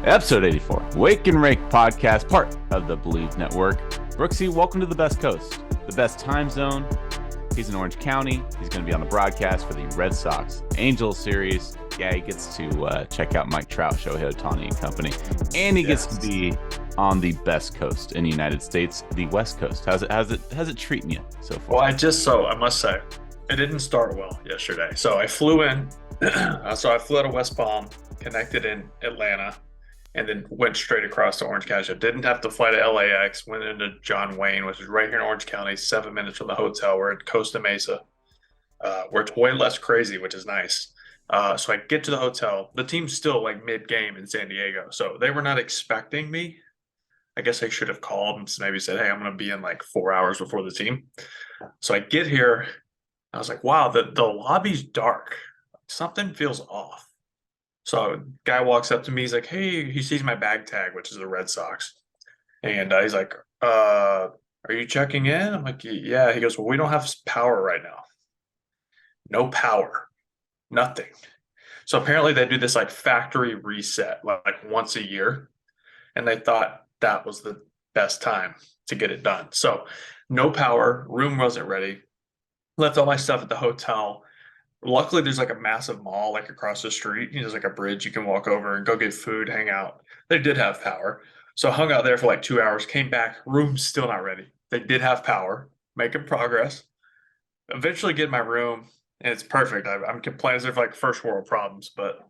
Episode 84, Wake and Rake Podcast, part of the Believe Network. Brooksy, welcome to the best coast, the best time zone. He's in Orange County. He's going to be on the broadcast for the Red Sox Angels series. Yeah, he gets to check out Mike Trout, Shohei Ohtani and company. And he gets to be on the best coast in the United States, the West Coast. How's it treating you so far? Well, I must say, it didn't start well yesterday. So I flew in. I flew out of West Palm, connected in Atlanta, and then went straight across to Orange County. I didn't have to fly to LAX, went into John Wayne, which is right here in Orange County, 7 minutes from the hotel. We're at Costa Mesa, where it's way less crazy, which is nice. So I get to the hotel. The team's still like mid-game in San Diego, so they were not expecting me. I guess I should have called and maybe said, hey, I'm going to be in like 4 hours before the team. So I get here. I was like, wow, the lobby's dark. Something feels off. So a guy walks up to me. He's like, hey, he sees my bag tag, which is the Red Sox. And he's like, are you checking in? I'm like, yeah. He goes, well, we don't have power right now. No power. Nothing. So apparently they do this like factory reset like once a year. And they thought that was the best time to get it done. So no power. Room wasn't ready. Left all my stuff at the hotel. Luckily, there's like a massive mall like across the street. There's like a bridge you can walk over and go get food, hang out. They did have power. So I hung out there for like 2 hours, came back, room's still not ready. They did have power, making progress. Eventually get in my room, and it's perfect. I'm complaining as if like first world problems, but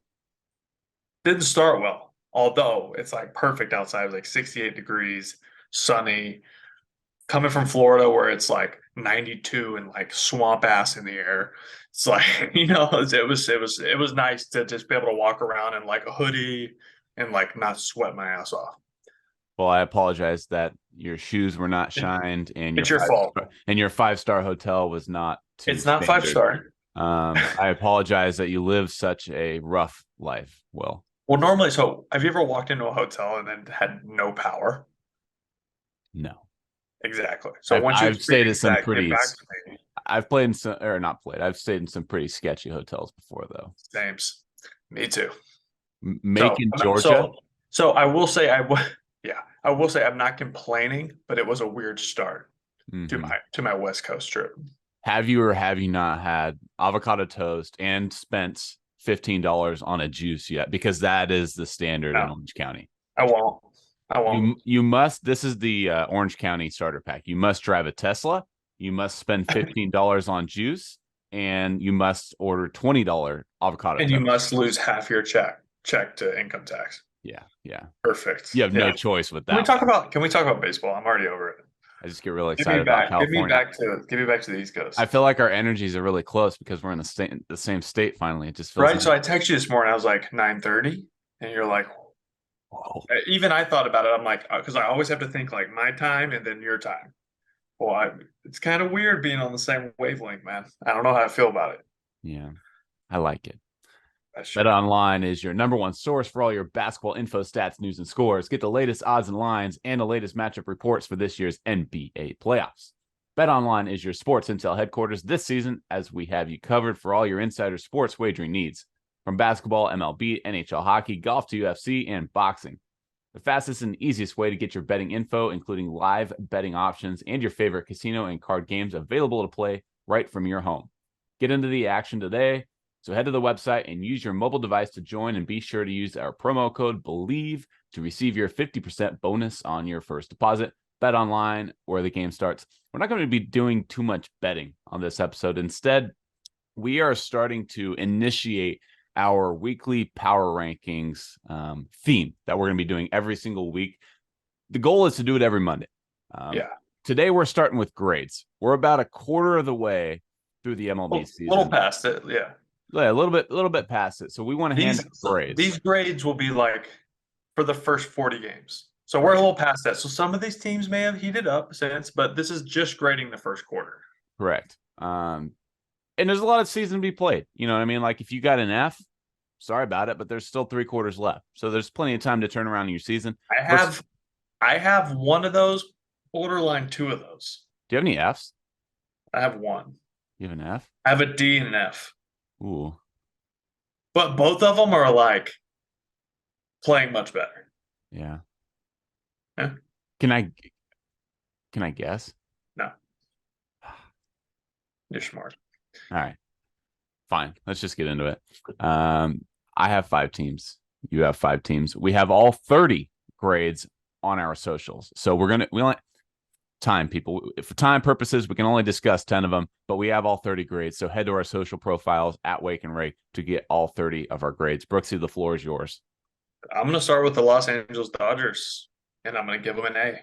didn't start well. Although it's like perfect outside. It was like 68 degrees, sunny. Coming from Florida where it's like 92 and like swamp ass in the air. It's like, it was nice to just be able to walk around in like a hoodie and like not sweat my ass off. Well, I apologize that your shoes were not shined and it's your fault. And your 5-star hotel was not It's not 5-star. I apologize that you live such a rough life, Will. Well, normally, so have you ever walked into a hotel and then had no power? No. Exactly. So I've stayed in some pretty. I've played in some, or not played. I've stayed in some pretty sketchy hotels before, though. Same. Me too. Macon, Georgia. So I will say I will say I'm not complaining, but it was a weird start to my West Coast trip. Have you or have you not had avocado toast and spent $15 on a juice yet? Because that is the standard in Orange County. I won't. You must. This is the Orange County starter pack. You must drive a Tesla. You must spend $15 on juice, and you must order $20 avocado. And you must lose half your check to income tax. Yeah. Perfect. You have no choice with that. Can we talk about baseball? I'm already over it. I just get really excited about California. Give me back to the East Coast. I feel like our energies are really close because we're in the same state. Finally, it just feels right. So I texted you this morning. I was like 9:30, and you're like. Whoa. Even I thought about it. I'm like, because I always have to think like my time and then your time. Well, it's kind of weird being on the same wavelength, man. I don't know how I feel about it. Yeah, I like it. BetOnline is your number one source for all your basketball info, stats, news, and scores. Get the latest odds and lines and the latest matchup reports for this year's NBA playoffs. BetOnline is your sports intel headquarters this season, as we have you covered for all your insider sports wagering needs. From basketball, MLB, NHL hockey, golf to UFC, and boxing. The fastest and easiest way to get your betting info, including live betting options and your favorite casino and card games available to play right from your home. Get into the action today. So head to the website and use your mobile device to join, and be sure to use our promo code BELIEVE to receive your 50% bonus on your first deposit. Bet online where the game starts. We're not going to be doing too much betting on this episode. Instead, we are starting to initiate our weekly power rankings theme that we're going to be doing every single week. The goal is to do it every Monday. Today we're starting with grades. We're about a quarter of the way through the MLB season. A little past it, yeah. Yeah, a little bit past it. So we want to hand out grades. These grades will be like for the first 40 games. So we're a little past that. So some of these teams may have heated up since, but this is just grading the first quarter. Correct. And there's a lot of season to be played. You know what I mean? Like if you got an F, sorry about it, but there's still 3 quarters left. So there's plenty of time to turn around in your season. I have one of those, borderline 2 of those. Do you have any Fs? I have one. You have an F? I have a D and an F. Ooh. But both of them are like playing much better. Yeah. Yeah. Can I guess? No. You're smart. All right. Fine. Let's just get into it. I have 5 teams. You have 5 teams. We have all 30 grades on our socials. So we only time, people. For time purposes, we can only discuss 10 of them, but we have all 30 grades. So head to our social profiles at Wake and Rake to get all 30 of our grades. Brooksy, the floor is yours. I'm going to start with the Los Angeles Dodgers, and I'm going to give them an A.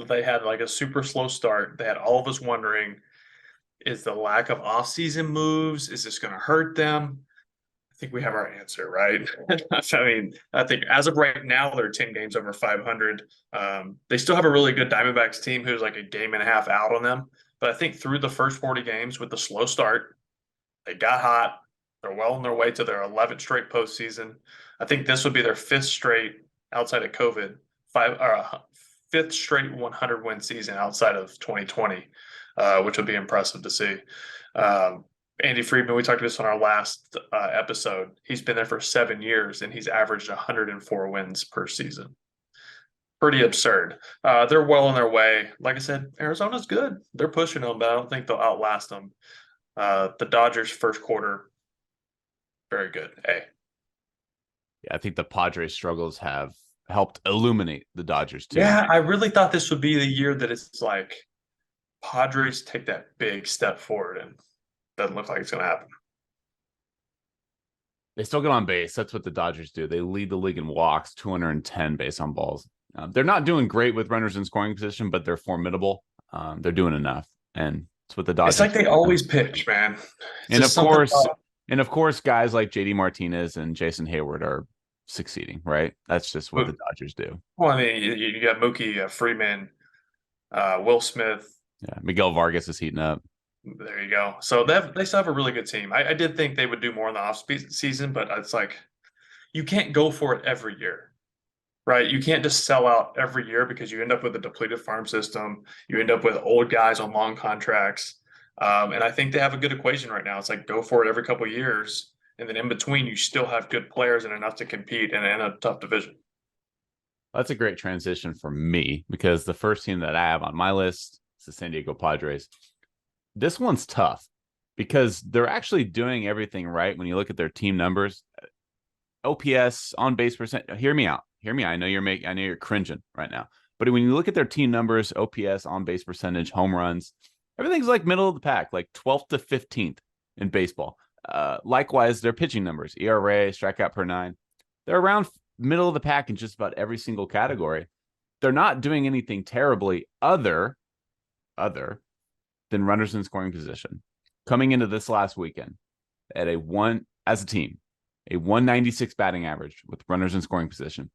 They had like a super slow start. They had all of us wondering, is the lack of offseason moves, is this going to hurt them? I think we have our answer, right? I mean, I think as of right now, they're 10 games over 500. They still have a really good Diamondbacks team who's like a game and a half out on them. But I think through the first 40 games with the slow start, they got hot. They're well on their way to their 11th straight postseason. I think this would be their 5th straight outside of COVID, 5th straight 100-win season outside of 2020, which would be impressive to see. Andy Friedman, we talked about this on our last episode. He's been there for 7 years, and he's averaged 104 wins per season. Pretty absurd. They're well on their way. Like I said, Arizona's good. They're pushing them, but I don't think they'll outlast them. The Dodgers' first quarter, very good. A. Yeah, I think the Padres' struggles have helped illuminate the Dodgers too. Yeah, I really thought this would be the year that it's like Padres take that big step forward, and doesn't look like it's going to happen. They still get on base. That's what the Dodgers do. They lead the league in walks, 210 base on balls. They're not doing great with runners in scoring position, but they're formidable. They're doing enough, and it's what the Dodgers. It's like they always pitch, man. And of course, guys like JD Martinez and Jason Hayward are succeeding, right? That's just what the Dodgers do. Well, I mean, you got Mookie, Freeman, Will Smith. Yeah, Miguel Vargas is heating up. There you go. So they still have a really good team. I did think they would do more in the off season, but it's like you can't go for it every year, right? You can't just sell out every year because you end up with a depleted farm system. You end up with old guys on long contracts. And I think they have a good equation right now. It's like go for it every couple of years. And then in between, you still have good players and enough to compete in a tough division. That's a great transition for me because the first team that I have on my list is the San Diego Padres. This one's tough because they're actually doing everything right when you look at their team numbers. OPS, on base percent. Hear me out. I know you're cringing right now. But when you look at their team numbers, OPS, on base percentage, home runs, everything's like middle of the pack, like 12th to 15th in baseball. Likewise, their pitching numbers, ERA, strikeout per 9, they're around middle of the pack in just about every single category. They're not doing anything terribly other than runners in scoring position. Coming into this last weekend at a 196 batting average with runners in scoring position.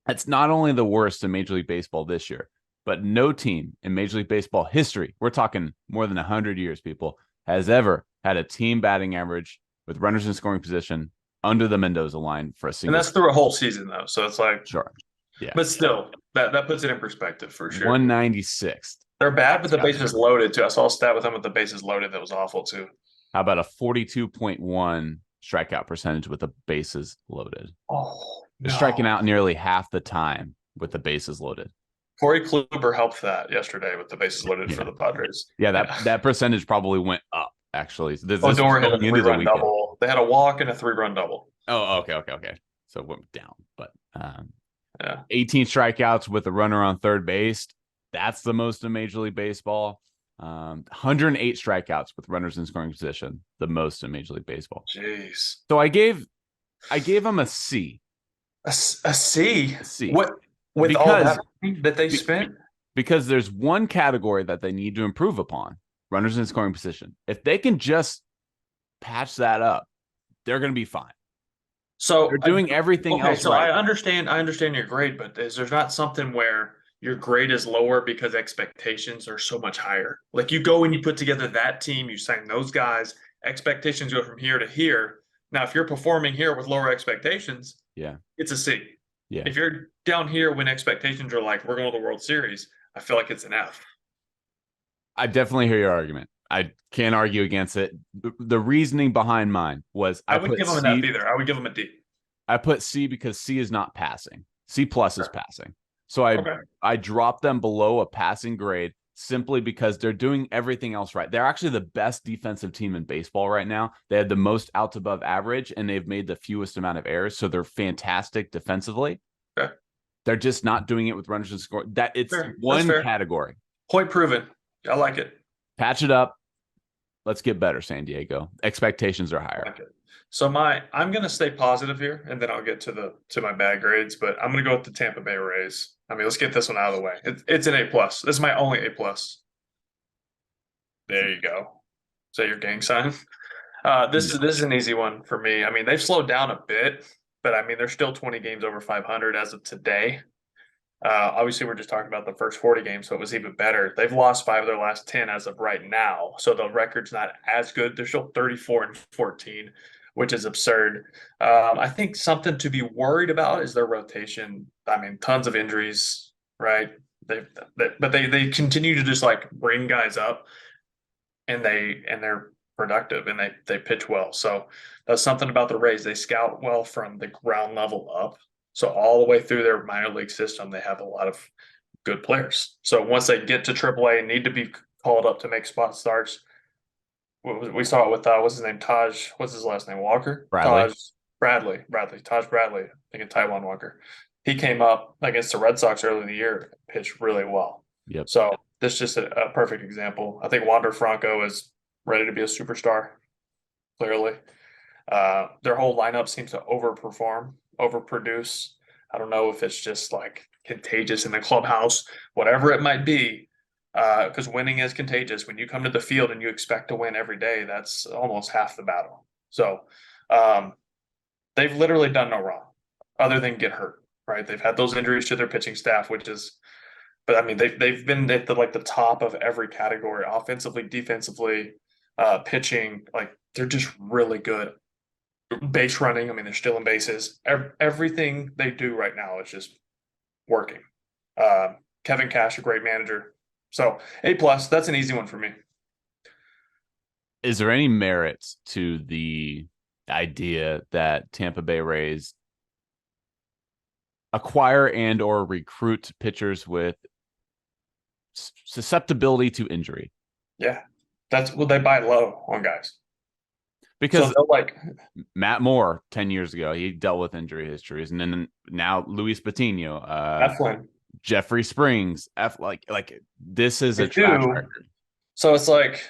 That's not only the worst in Major League Baseball this year, but no team in Major League Baseball history, we're talking more than 100 years, people, has ever had a team batting average with runners in scoring position under the Mendoza line for a single. And that's through a whole season, though. So it's like, sure. Yeah. But still, that puts it in perspective for sure. 196th. They're bad, but the bases loaded, too. I saw a stat with them with the bases loaded that was awful, too. How about a 42.1 strikeout percentage with the bases loaded? Oh, they're striking out nearly half the time with the bases loaded. Corey Kluber helped that yesterday with the bases loaded for the Padres. Yeah, that percentage probably went up, actually. So Odor hit a 3-run double. They had a walk and a 3-run double. Oh, okay. So it went down. But 18 strikeouts with a runner on third base. That's the most in Major League Baseball. 108 strikeouts with runners in scoring position, the most in Major League Baseball. Jeez. So I gave them a C. A C? A C. What? With all that money that they spent? Because there's one category that they need to improve upon, runners in scoring position. If they can just patch that up, they're going to be fine. So they're doing everything else so right. I understand your grade, but is there not something where your grade is lower because expectations are so much higher? Like you go and you put together that team, you sign those guys, expectations go from here to here. Now, if you're performing here with lower expectations, it's a C. Yeah. If you're down here when expectations are like, we're going to the World Series, I feel like it's an F. I definitely hear your argument. I can't argue against it. The reasoning behind mine was I wouldn't give them an F either. I would give them a D. I put C because C is not passing. C plus is passing. So I dropped them below a passing grade simply because they're doing everything else right. They're actually the best defensive team in baseball right now. They had the most outs above average, and they've made the fewest amount of errors. So they're fantastic defensively. Okay. They're just not doing it with runners in score. It's one category. Point proven. I like it. Patch it up. Let's get better, San Diego. Expectations are higher. Like so I'm going to stay positive here, and then I'll get to my bad grades. But I'm going to go with the Tampa Bay Rays. I mean, let's get this one out of the way. It's an A+. This is my only A+. There you go. Is that your gang sign? This is an easy one for me. I mean, they've slowed down a bit, but I mean, they're still 20 games over 500 as of today. Obviously, we're just talking about the first 40 games, so it was even better. They've lost 5 of their last 10 as of right now, so the record's not as good. They're still 34-14, which is absurd. I think something to be worried about is their rotation. I mean, tons of injuries, right? But they continue to just like bring guys up, and they're productive, and they pitch well. So that's something about the Rays. They scout well from the ground level up. So all the way through their minor league system, they have a lot of good players. So once they get to AAA and need to be called up to make spot starts, we saw it with what's his name? What's his last name? Walker? Bradley. Taj Bradley. I think it's Taiwan Walker. He came up against the Red Sox early in the year, pitched really well. Yep. So this is just a perfect example. I think Wander Franco is ready to be a superstar, clearly. Their whole lineup seems to overproduce. I don't know if it's just like contagious in the clubhouse, whatever it might be, because winning is contagious. When you come to the field and you expect to win every day, that's almost half the battle. So they've literally done no wrong other than get hurt, right? They've had those injuries to their pitching staff, but I mean, they've been at the top of every category, offensively, defensively, pitching. Like, they're just really good. Base running, I mean, they're still in bases. Everything they do right now is just working. Kevin Cash, a great manager. So A+, that's an easy one for me. Is there any merit to the idea that Tampa Bay Rays acquire and or recruit pitchers with susceptibility to injury? Yeah, that's what they buy low on guys. Because like Matt Moore 10 years ago, he dealt with injury histories, and then now Luis Patino, Jeffrey Springs, like this is a track record. So it's like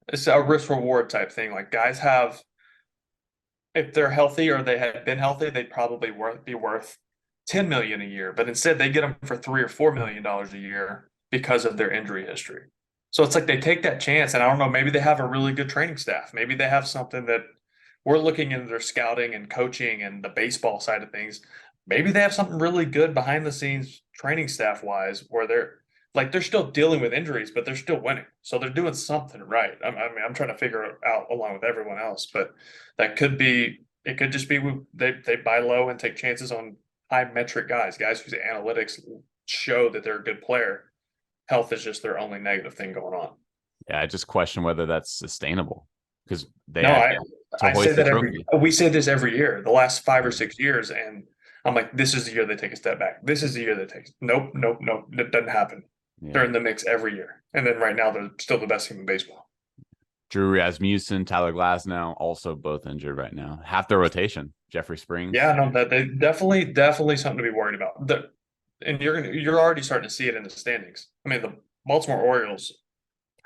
it's a risk reward type thing. Like, guys have, if they're healthy or they had been healthy, they'd probably be worth $10 million a year, but instead they get them for $3 or $4 million a year because of their injury history. So it's like they take that chance, and I don't know, maybe they have a really good training staff. Maybe they have something that we're looking into their scouting and coaching and the baseball side of things. Maybe they have something really good behind the scenes training staff wise, where they're still dealing with injuries, but they're still winning. So they're doing something right. I'm trying to figure it out along with everyone else, but it could just be they buy low and take chances on high metric guys whose analytics show that they're a good player. Health is just their only negative thing going on. Yeah, I just question whether that's sustainable, because I say that we say this every year, the last 5 or 6 years, and I'm like, this is the year they take a step back. This is the year they take. Nope. That doesn't happen. Yeah. They're in the mix every year, and then right now they're still the best team in baseball. Drew Rasmussen, Tyler Glasnow, also both injured right now. Half their rotation. Jeffrey Springs. Yeah, no, that they definitely something to be worried about. And you're already starting to see it in the standings. I mean, the Baltimore Orioles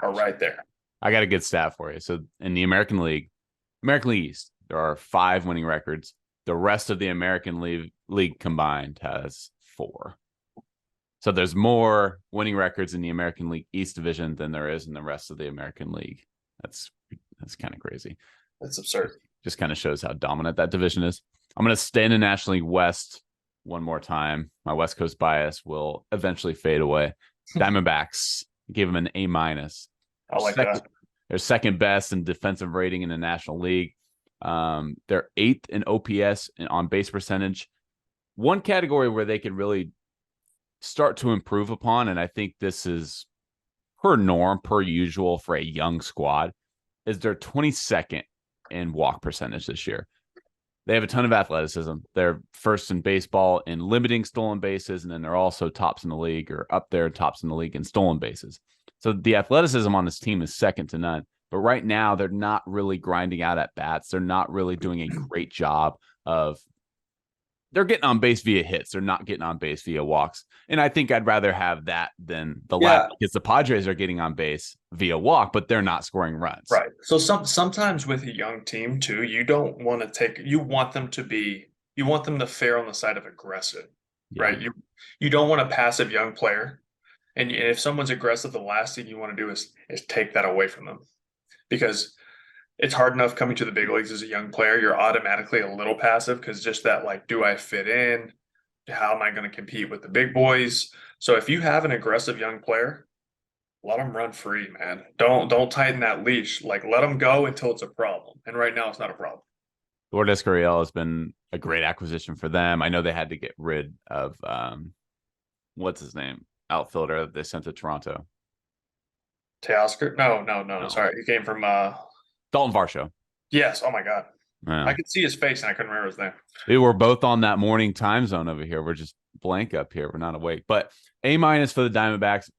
are right there. I got a good stat for you. So in the American League East, there are 5 winning records. The rest of the American League combined has 4. So there's more winning records in the American League East division than there is in the rest of the American League. That's kind of crazy. That's absurd. Just kind of shows how dominant that division is. I'm going to stay in the National League West one more time. My West Coast bias will eventually fade away. Diamondbacks gave them an A-. I like that. They're second best in defensive rating in the National League. They're 8th in OPS and on base percentage. One category where they could really start to improve upon, and I think this is per usual for a young squad, is they're 22nd in walk percentage this year. They have a ton of athleticism. They're first in baseball in limiting stolen bases, and then they're also tops in the league, or up there tops in the league in stolen bases. So the athleticism on this team is second to none. But right now, they're not really grinding out at bats. They're not really doing a great job of they're getting on base via hits. They're not getting on base via walks. And I think I'd rather have that than the latter, because the Padres are getting on base via walk, but they're not scoring runs. Right. So sometimes with a young team too, you don't want to you want them to fare on the side of aggressive, right? You don't want a passive young player. And if someone's aggressive, the last thing you want to do is take that away from them, because it's hard enough coming to the big leagues as a young player. You're automatically a little passive because just that, like, do I fit in? How am I going to compete with the big boys? So if you have an aggressive young player, let them run free, man. Don't tighten that leash. Like, let them go until it's a problem. And right now, it's not a problem. Lourdes Gurriel has been a great acquisition for them. I know they had to get rid of what's his name, outfielder that they sent to Toronto. Teoscar? No. Sorry, he came from Dalton Varsho. Yes. Oh my God. Yeah. I could see his face and I couldn't remember his name. We were both on that morning time zone over here. We're just blank up here. We're not awake. But A- for the Diamondbacks.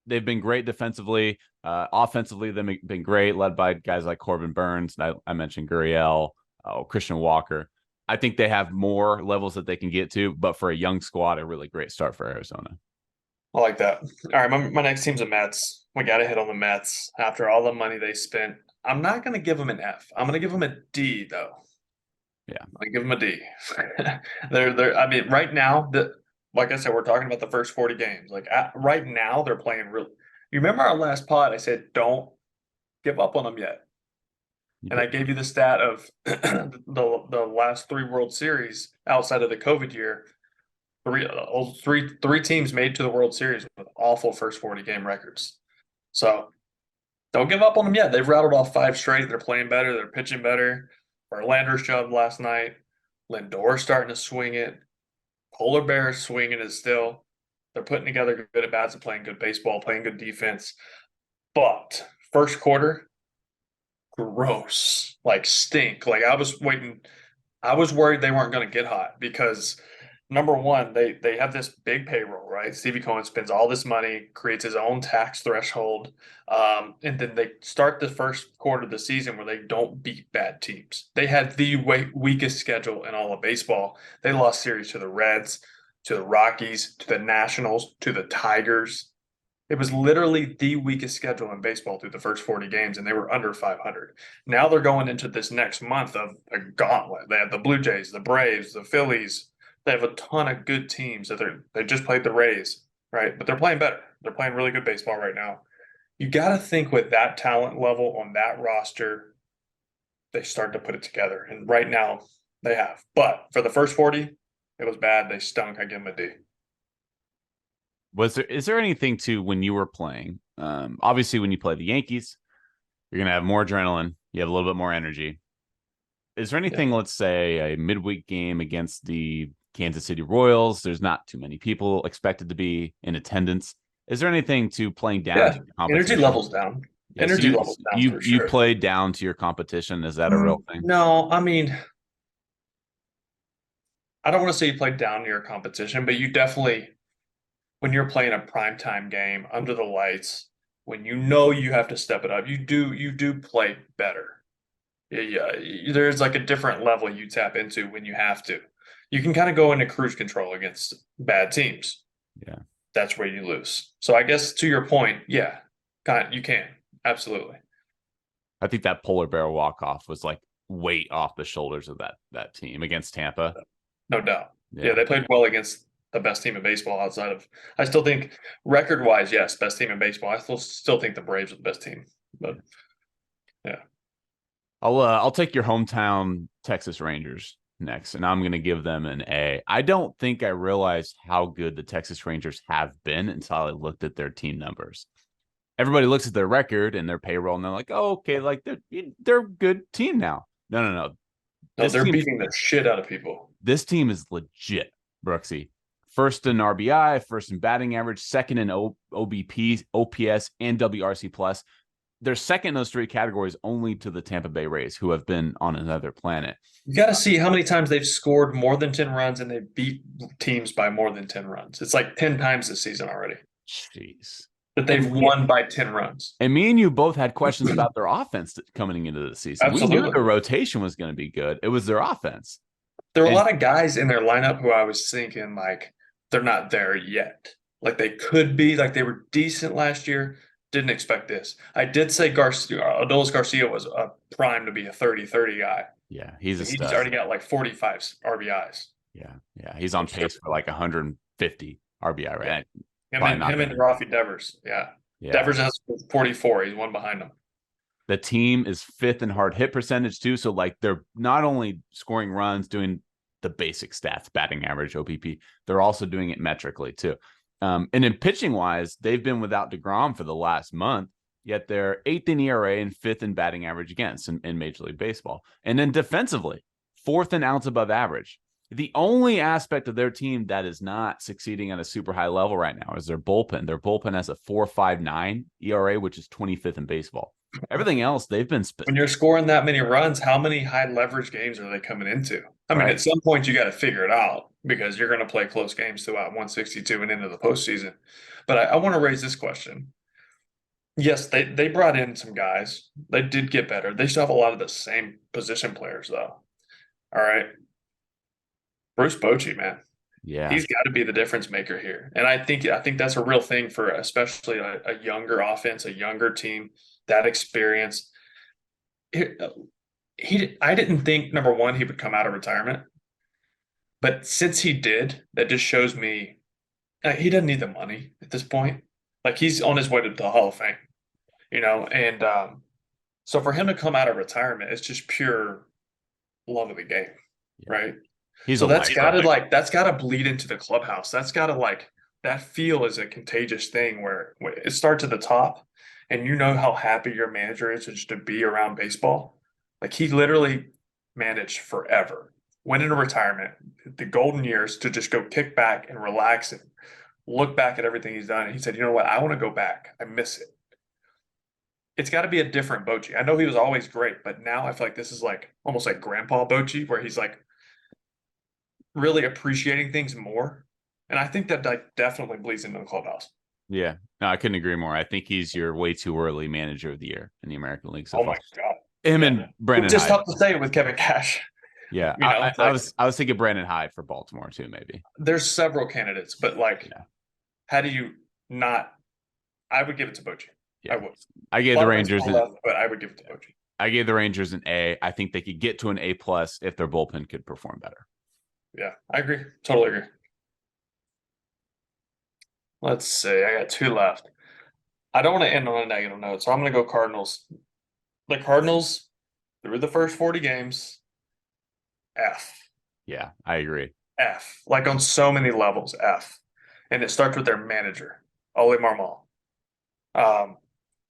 They've been great defensively. Offensively, they've been great, led by guys like Corbin Burns. I mentioned Gurriel, Christian Walker. I think they have more levels that they can get to, but for a young squad, a really great start for Arizona. I like that. All right, my next team's the Mets. We got to hit on the Mets after all the money they spent. I'm not going to give them an F. I'm going to give them a D, though. Yeah, I'm going to give them a D. they're. I mean, right now, like I said, we're talking about the first 40 games. Like right now, they're playing really. You remember our last pod? I said, don't give up on them yet. And I gave you the stat of the last 3 World Series outside of the COVID year. Three teams made to the World Series with awful first 40 game records. So don't give up on them yet. They've rattled off 5 straight. They're playing better. They're pitching better. Verlander's job last night. Lindor's starting to swing it. Polar Bear's swinging it still. They're putting together good at bats and playing good baseball, playing good defense. But first quarter, gross, like stink. Like I was worried they weren't going to get hot because number one, they have this big payroll, right? Stevie Cohen spends all this money, creates his own tax threshold, and then they start the first quarter of the season where they don't beat bad teams. They had the weakest schedule in all of baseball. They lost series to the Reds, to the Rockies, to the Nationals, to the Tigers. It was literally the weakest schedule in baseball through the first 40 games, and they were under 500. Now they're going into this next month of a gauntlet. They have the Blue Jays, the Braves, the Phillies. They have a ton of good teams that they just played the Rays, right? But they're playing better. They're playing really good baseball right now. You got to think with that talent level on that roster, they start to put it together. And right now they have. But for the first 40, it was bad. They stunk. I give them a D. Is there anything to when you were playing? Obviously, when you play the Yankees, you're going to have more adrenaline. You have a little bit more energy. Is there anything, let's say, a midweek game against the Kansas City Royals? There's not too many people expected to be in attendance. Is there anything to playing down? Yeah, energy levels down. Yeah, energy levels down. You played down to your competition. Is that a real thing? No, I mean, I don't want to say you played down to your competition, but you definitely, when you're playing a primetime game under the lights, when you know you have to step it up, you do play better. Yeah, there's like a different level you tap into when you have to. You can kind of go into cruise control against bad teams. Yeah. That's where you lose. So I guess to your point, yeah, you can. Absolutely. I think that Polar Bear walk-off was like weight off the shoulders of that team against Tampa. No doubt. Yeah, they played well against the best team in baseball outside of – I still think record-wise, yes, best team in baseball. I still think the Braves are the best team. But, yeah. I'll take your hometown Texas Rangers next, and I'm going to give them an A. I don't think I realized how good the Texas Rangers have been until I looked at their team numbers. Everybody looks at their record and their payroll, and they're like, "Oh, okay, like they're a good team now." No. No, they're beating the shit out of people. This team is legit, Brooksy. First in RBI, first in batting average, second in OBP, OPS, and WRC plus. they're second in those three categories only to the Tampa Bay Rays, who have been on another planet. You got to see how many times they've scored more than 10 runs and they beat teams by more than 10 runs. It's like 10 times this season already. Jeez. That they've won by 10 runs. And me and you both had questions about their offense coming into the season. Absolutely. We knew their rotation was going to be good. It was their offense. There were a lot of guys in their lineup who I was thinking, like, they're not there yet. Like, they could be. Like, they were decent last year. Didn't expect this. I did say Adolis Garcia was a prime to be a 30-30 guy. Yeah, he's already got like 45 RBIs. Yeah. He's on pace for like 150 RBI, right? Him and Rafi Devers. Yeah. Devers has 44. He's one behind him. The team is fifth in hard hit percentage too. So like they're not only scoring runs, doing the basic stats, batting average, OPP, they're also doing it metrically too. And in pitching wise, they've been without DeGrom for the last month, yet they're 8th in ERA and 5th in batting average against in Major League Baseball. And then defensively, 4th in outs above average. The only aspect of their team that is not succeeding at a super high level right now is their bullpen. Their bullpen has a 4.59 ERA, which is 25th in baseball. Everything else, they've been when you're scoring that many runs, how many high leverage games are they coming into? I mean, at some point you got to figure it out because you're going to play close games throughout 162 and into the postseason. But I want to raise this question. Yes, they brought in some guys. They did get better. They still have a lot of the same position players, though. All right. Bruce Bochy, man. Yeah. He's got to be the difference maker here. And I think that's a real thing for especially a younger offense, a younger team, that experience. I didn't think, number one, he would come out of retirement. But since he did, that just shows me he doesn't need the money at this point. Like, he's on his way to the Hall of Fame, and so for him to come out of retirement, it's just pure love of the game, right? That's got to bleed into the clubhouse. That's got to that feel is a contagious thing where it starts at the top, and you know how happy your manager is just to be around baseball. Like, he literally managed forever, went into retirement, the golden years, to just go kick back and relax and look back at everything he's done. And he said, you know what? I want to go back. I miss it. It's got to be a different Bochy. I know he was always great, but now I feel like this is almost like Grandpa Bochy, where he's really appreciating things more. And I think that definitely bleeds into the clubhouse. Yeah. No, I couldn't agree more. I think he's your way too early manager of the year in the American League. So my God. Him and Brandon It's just Hyde. tough to say with Kevin Cash. Yeah. I was thinking Brandon Hyde for Baltimore too, maybe. There's several candidates, but how do you not? I would give it to Bochy. Yeah. I would. I gave the Rangers but I would give it to Bochy. I gave the Rangers an A. I think they could get to an A+ if their bullpen could perform better. Yeah, I agree. Totally agree. Let's see. I got 2 left. I don't want to end on a negative note, so I'm going to go Cardinals. The Cardinals, through the first 40 games, F. Yeah, I agree. F. On so many levels, F. And it starts with their manager, Ole Marmol.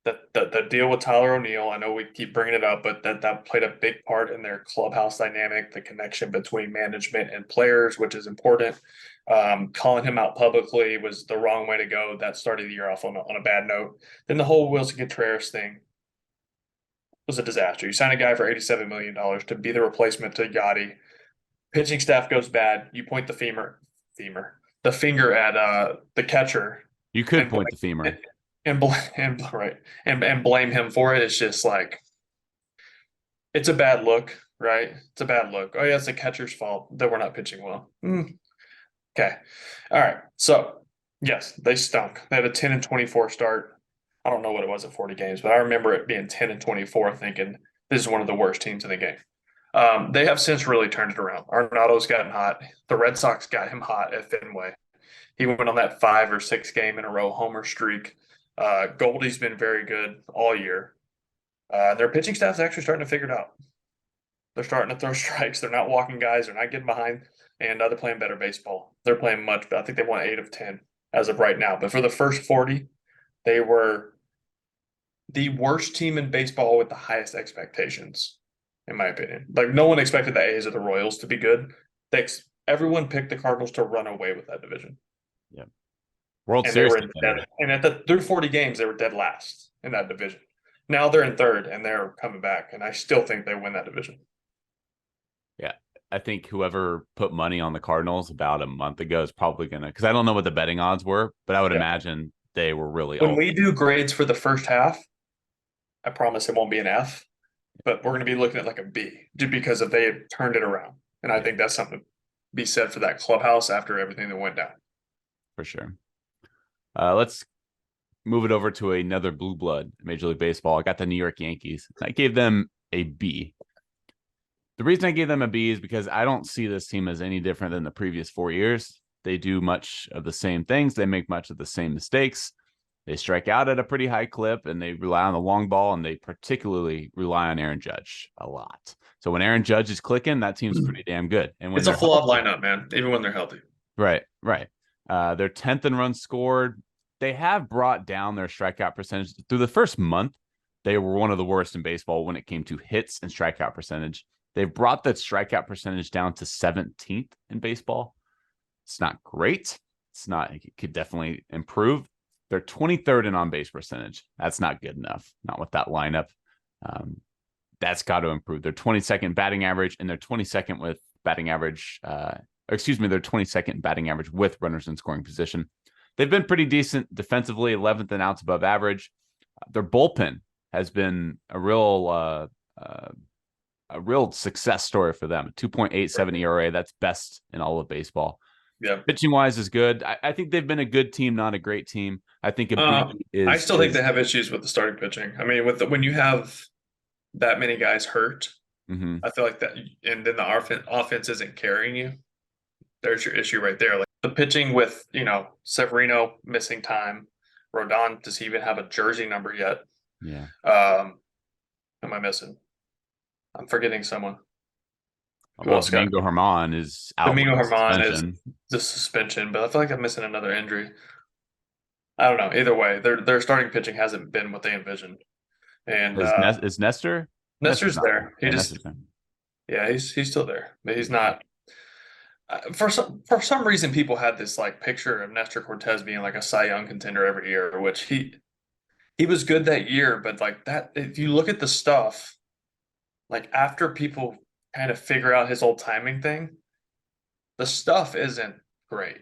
The deal with Tyler O'Neill, I know we keep bringing it up, but that played a big part in their clubhouse dynamic, the connection between management and players, which is important. Calling him out publicly was the wrong way to go. That started the year off on a bad note. Then the whole Wilson Contreras thing was a disaster. You sign a guy for $87 million to be the replacement to Yachty. Pitching staff goes bad. You point the finger at the catcher. You could point the femur. And blame him for it. It's just it's a bad look, right? It's a bad look. Oh yeah, it's the catcher's fault that we're not pitching well. Okay, all right. So yes, they stunk. They had a 10-24 start. I don't know what it was at 40 games, but I remember it being 10-24, thinking this is one of the worst teams in the game. They have since really turned it around. Arenado's gotten hot. The Red Sox got him hot at Fenway. He went on that 5 or 6 game in a row homer streak. Goldie's been very good all year. Their pitching staff's actually starting to figure it out. They're starting to throw strikes. They're not walking guys. They're not getting behind, and they're playing better baseball. They're playing much better. I think they won 8 of 10 as of right now. But for the first 40, they were the worst team in baseball with the highest expectations, in my opinion. No one expected the A's or the Royals to be good. Everyone picked the Cardinals to run away with that division. World Series. Through 40 games, they were dead last in that division. Now they're in third and they're coming back, and I still think they win that division. Yeah. I think whoever put money on the Cardinals about a month ago is probably going to, because I don't know what the betting odds were, but I would imagine they were really When we do grades for the first half, I promise it won't be an F, but we're going to be looking at like a B just because if they turned it around. And I think that's something to be said for that clubhouse after everything that went down. For sure. Let's move it over to another blue blood, Major League Baseball. I got the New York Yankees. I gave them a B. The reason I gave them a B is because I don't see this team as any different than the previous 4 years. They do much of the same things. They make much of the same mistakes. They strike out at a pretty high clip, and they rely on the long ball, and they particularly rely on Aaron Judge a lot. So when Aaron Judge is clicking, that team's pretty damn good. And when it's a flawed lineup, man, even when they're healthy. Right. They're 10th in runs scored. They have brought down their strikeout percentage. Through the first month, they were one of the worst in baseball when it came to hits and strikeout percentage. They've brought that strikeout percentage down to 17th in baseball. It's not great. It could definitely improve. They're 23rd in on-base percentage. That's not good enough. Not with that lineup. That's got to improve. They're 22nd batting average, and they're 22nd with batting average. They're 22nd batting average with runners in scoring position. They've been pretty decent defensively, 11th in outs above average. Their bullpen has been a real success story for them. 2.87 ERA. That's best in all of baseball. Yeah. Pitching wise is good. I think they've been a good team, not a great team. I think I still think they have issues with the starting pitching. I mean, when you have that many guys hurt, I feel like that, and then the offense isn't carrying you. There's your issue right there. Like the pitching with, Severino missing time. Rodon, does he even have a jersey number yet? Yeah. Am I missing? I'm forgetting someone. Domingo Germán is out. Domingo Germán is the suspension, but I feel like I'm missing another injury. I don't know. Either way, their starting pitching hasn't been what they envisioned. And is Nestor? Nestor's there. He's still there, but he's not. For some reason, people had this like picture of Nestor Cortez being like a Cy Young contender every year, which he was good that year, but like that, if you look at the stuff, like after people kind of figure out his old timing thing, the stuff isn't great.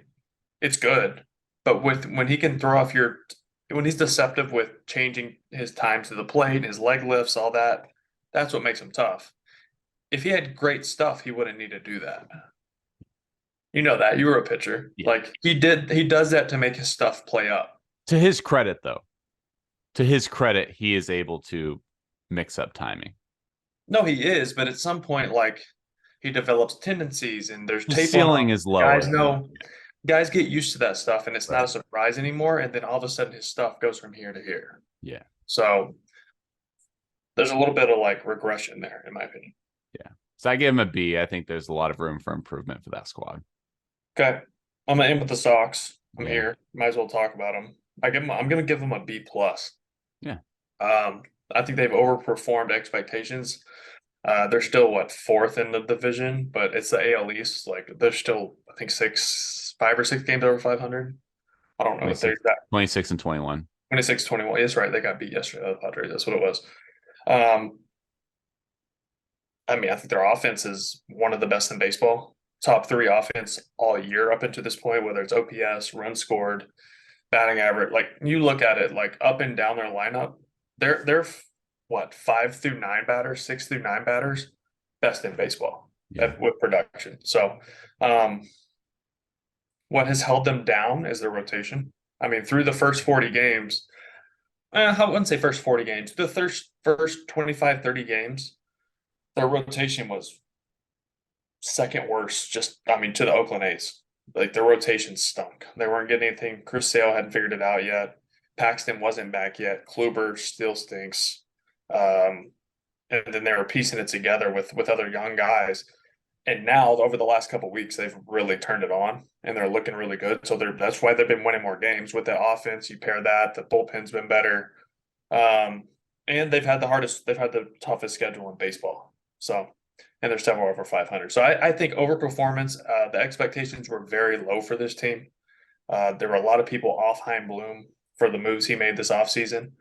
It's good, but when he can throw off when he's deceptive with changing his time to the plate, his leg lifts, all that, that's what makes him tough. If he had great stuff, he wouldn't need to do that. You know that. You were a pitcher. Yeah. Like he does that to make his stuff play up. To his credit, though, he is able to mix up timing. No, he is, but at some point, like he develops tendencies, and there's tape. Ceiling is lower. Guys get used to that stuff, and it's not a surprise anymore. And then all of a sudden, his stuff goes from here to here. Yeah. So there's a little bit of like regression there, in my opinion. Yeah. So I give him a B. I think there's a lot of room for improvement for that squad. Okay, I'm gonna end with the Sox. I'm here. Might as well talk about them. I'm gonna give them a B plus. Yeah. I think they've overperformed expectations. They're still fourth in the division, but it's the AL East. Like they're still, I think 5 or 6 games over 500. I don't know if they're that 26 and 21. 26, 21. Yes, right. They got beat yesterday. The Padres. That's what it was. I mean, I think their offense is one of the best in baseball. Top 3 offense all year up until this point, whether it's OPS, runs scored, batting average. Like you look at it, like up and down their lineup, they're 5 through 9 batters, 6 through 9 batters, best in baseball with production. So, what has held them down is their rotation. I mean, through the first 40 games, I wouldn't say first 40 games, the first 25, 30 games, their rotation was second worst, to the Oakland A's. Like their rotation stunk. They weren't getting anything. Chris Sale hadn't figured it out yet. Paxton wasn't back yet. Kluber still stinks. And then they were piecing it together with other young guys. And now over the last couple of weeks, they've really turned it on and they're looking really good. So that's why they've been winning more games with the offense. You pair that, the bullpen's been better. And they've had the toughest schedule in baseball. So, and they're several over 500. So I think overperformance, the expectations were very low for this team. There were a lot of people off Chaim Bloom for the moves he made this offseason.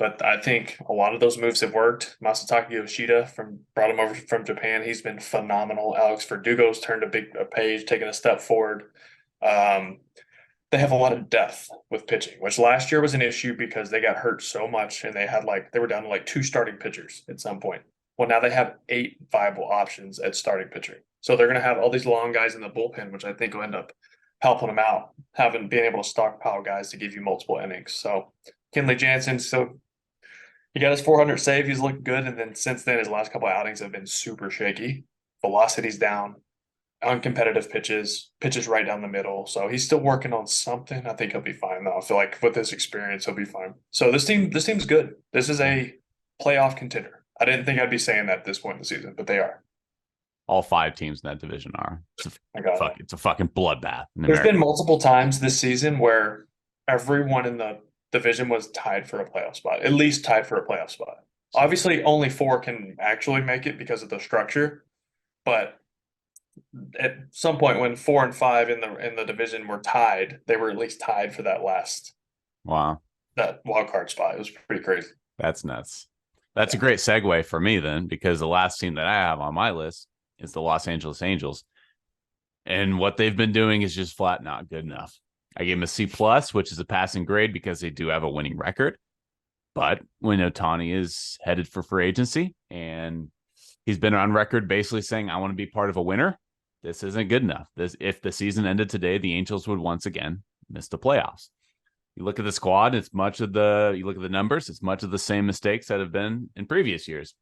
But I think a lot of those moves have worked. Masataka Yoshida brought him over from Japan. He's been phenomenal. Alex Verdugo's turned a page, taken a step forward. They have a lot of depth with pitching, which last year was an issue because they got hurt so much and they were down to like 2 starting pitchers at some point. Well, now they have 8 viable options at starting pitching. So they're going to have all these long guys in the bullpen, which I think will end up helping them out, being able to stockpile guys to give you multiple innings. So Kenley Jansen, so he got his 400 save. He's looked good. And then since then, his last couple of outings have been super shaky. Velocity's down, uncompetitive pitches right down the middle. So he's still working on something. I think he'll be fine, though. I feel like with his experience, he'll be fine. So this team's good. This is a playoff contender. I didn't think I'd be saying that at this point in the season, but they are. All 5 teams in that division are. It's a fucking bloodbath. There's been multiple times this season where everyone in the division was tied for a playoff spot, at least tied for a playoff spot. Obviously, only 4 can actually make it because of the structure, but at some point when 4 and 5 in the division were tied, they were at least tied for that that wild card spot. It was pretty crazy. That's nuts. That's a great segue for me then, because the last team that I have on my list is the Los Angeles Angels. And what they've been doing is just flat not good enough. I gave them a C+, which is a passing grade because they do have a winning record. But when Ohtani is headed for free agency and he's been on record basically saying, I want to be part of a winner, this isn't good enough. If the season ended today, the Angels would once again miss the playoffs. You look at the squad, you look at the numbers, it's much of the same mistakes that have been in previous years.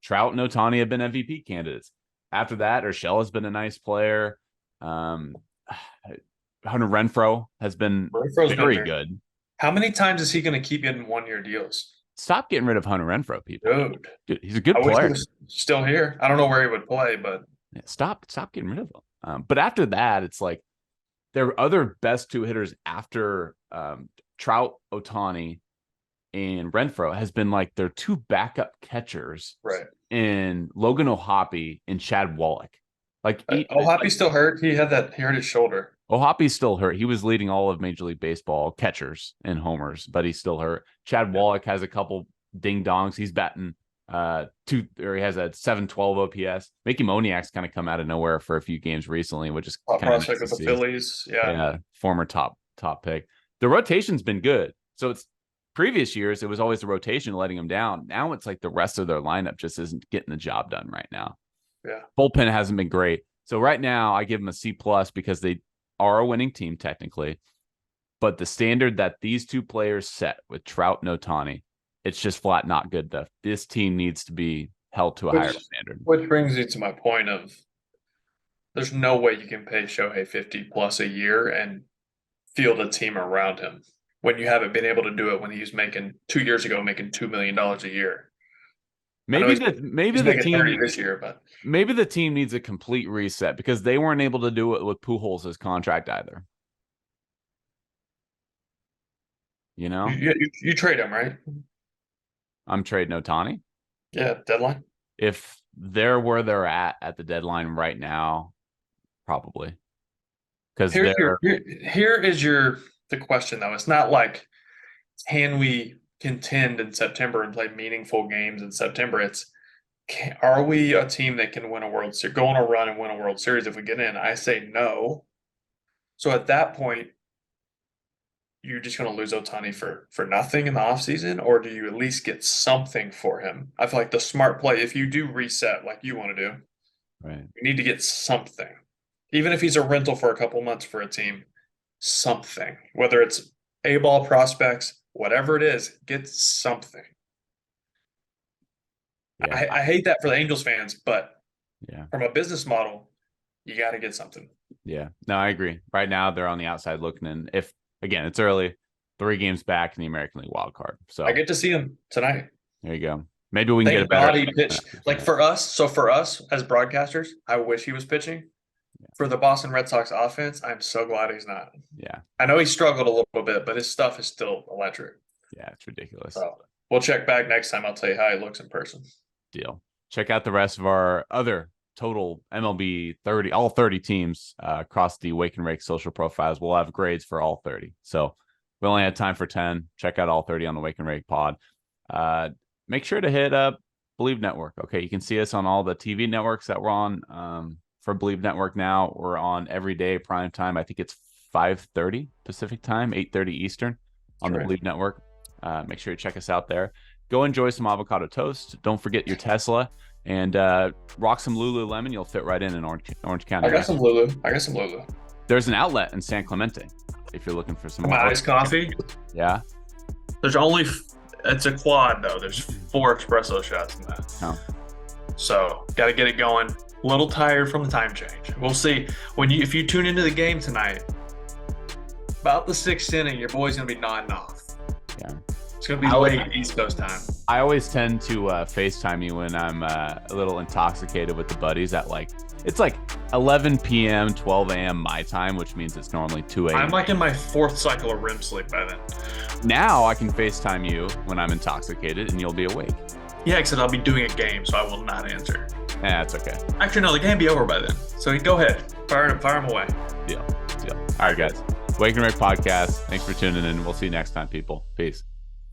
Trout and Ohtani have been MVP candidates. After that, Urshela has been a nice player. Hunter Renfroe has been very good. How many times is he going to keep getting 1-year deals? Stop getting rid of Hunter Renfroe, people. Dude, he's a good player. Wish he was still here. I don't know where he would play, but stop getting rid of him. But after that, it's like their other best 2 hitters after Trout, Ohtani, and Renfroe has been like their 2 backup catchers, right? And Logan O'Hoppe and Chad Wallach. Like O'Hoppe's still hurt. He hurt his shoulder. O'Hoppe's still hurt. He was leading all of Major League Baseball catchers and homers, but he's still hurt. Chad Wallach has a couple ding dongs. He's batting he has a 712 OPS. Mickey Moniak's kind of come out of nowhere for a few games recently, which is kind of prospect with the Phillies. Yeah, former top pick. The rotation's been good. So it's previous years, it was always the rotation letting them down. Now it's like the rest of their lineup just isn't getting the job done right now. Yeah. Bullpen hasn't been great. So right now I give them a C+ because they are a winning team technically. But the standard that these 2 players set with Trout and Ohtani, it's just flat not good enough. This team needs to be held to a higher standard. Which brings me to my point of there's no way you can pay Shohei $50+ a year and field a team around him when you haven't been able to do it when he was making 2 years ago, making $2 million a year. Maybe the team this year, but maybe the team needs a complete reset because they weren't able to do it with Pujols' contract either. You know, you trade him, right? I'm trading Ohtani. Yeah, deadline. If they're where they're at the deadline right now, probably. Because here is the question though. It's not like can we contend in September and play meaningful games in September. Are we a team that can win a World Series, go on a run and win a World Series if we get in? I say no. So at that point, you're just going to lose Ohtani for nothing in the offseason, or do you at least get something for him? I feel like the smart play, if you do reset like you want to do, right, you need to get something. Even if he's a rental for a couple months for a team, something. Whether it's A-ball prospects, whatever it is, get something. Yeah. I hate that for the Angels fans, but from a business model, you got to get something. Yeah, no, I agree. Right now, they're on the outside looking in. If, again, it's early, 3 games back in the American League wild card. So I get to see him tonight. There you go. Maybe we can get a better pitch. Like for us as broadcasters, I wish he was pitching. For the Boston Red Sox offense, I'm so glad he's not. Yeah. I know he struggled a little bit, but his stuff is still electric. Yeah, it's ridiculous. So we'll check back next time. I'll tell you how he looks in person. Deal. Check out the rest of our other total MLB 30, all 30 teams across the Wake and Rake social profiles. We'll have grades for all 30. So we only had time for 10. Check out all 30 on the Wake and Rake pod. make sure to hit up Believe Network. Okay, you can see us on all the TV networks that we're on. For Believe Network now, we're on every day prime time. I think it's 5:30 Pacific time, 8:30 Eastern on the Believe Network. Make sure you check us out there. Go enjoy some avocado toast. Don't forget your Tesla, and rock some Lululemon. You'll fit right in Orange County. I got some Lulu. There's an outlet in San Clemente if you're looking for some more iced coffee. Yeah. There's only it's a quad though. There's 4 espresso shots in that. Oh. So got to get it going. A little tired from the time change. We'll see if you tune into the game tonight. About the 6th inning, your boy's gonna be nodding off. Yeah. It's gonna be late East Coast time. I always tend to FaceTime you when I'm a little intoxicated with the buddies at it's 11 p.m., 12 a.m. my time, which means it's normally 2 a.m. I'm in my 4th cycle of REM sleep by then. Now I can FaceTime you when I'm intoxicated and you'll be awake. Yeah, except I'll be doing a game, so I will not answer. That's okay. Actually, no, the game be over by then. So go ahead. Fire him away. Deal. All right, guys. Wake and RAKE Podcast. Thanks for tuning in. We'll see you next time, people. Peace.